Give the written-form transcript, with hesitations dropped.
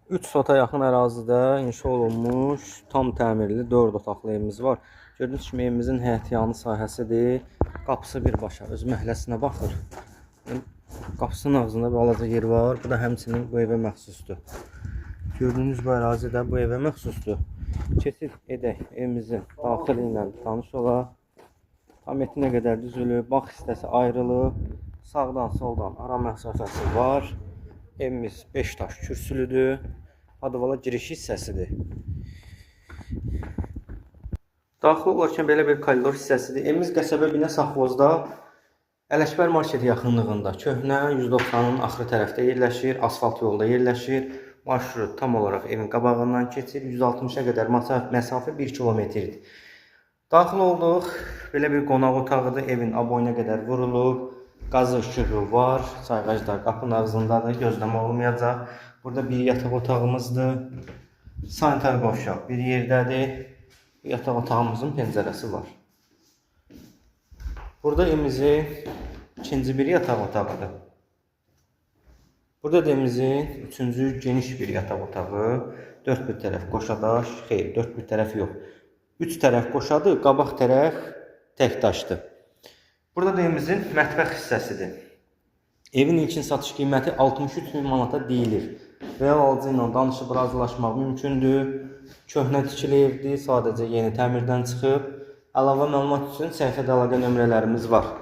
3 sota yaxın ərazidə inşa olunmuş tam təmirli 4 otaqlı evimiz var. Gördüyünüz kimi evimizin həyətyanı sahəsidir. Qapısı birbaşa öz məhəlləsinə baxır. Qapısının ağzında balaca yer var. Bu da həmçinin bu evə məxsusdur. Gördüyünüz bu ərazi də bu evə məxsusdur. Keçid edək evimizin daxili ilə tanış olaq. Tam etinə qədər düzülüb, bax hissəsi ayrılıb. Sağdan soldan ara məsafəsi var. Evimiz 5 daş kürsülüdür. Adıvala giriş hissəsidir. Daxil olarkən belə bir koridor hissəsidir. Evimiz qəsəbə binə Safxozda Ələkbər marketi yaxınlığında köhnə 190-ın axırı tərəfdə yerləşir. Asfalt yolda yerləşir. Marşrut tam olaraq evin qabağından keçir. 160-a qədər məsafə 1 kilometrdir. Daxil olduq. Belə bir qonaq otağıdır. Evin aboyuna qədər vurulub. Qazı işığı var. Sayğaclar qapının ağzındadır. Gözləmə olmayacaq. Burada bir yataq otağımızdır. Sanitar qovşaq bir yerdədir. Yataq otağımızın pəncərəsi var. Burada evimizin ikinci bir yataq otağıdır. Burada da evimizin üçüncü geniş bir yataq otağı. Dörd bir tərəf qoşadaş. Xeyr, dörd bir tərəf yox. 3 tərəf qoşadır, qabaq tərəf tək daşdır. Burada da evimizin mətbəx hissəsidir. Evin ilkin satış qiyməti 63 min manata deyilir. Real alıcı ilə danışıb razılaşmaq mümkündür. Köhnə tikili evdir, sadəcə yeni təmirdən çıxıb. Əlavə məlumat üçün səhifədə əlaqə nömrələrimiz var.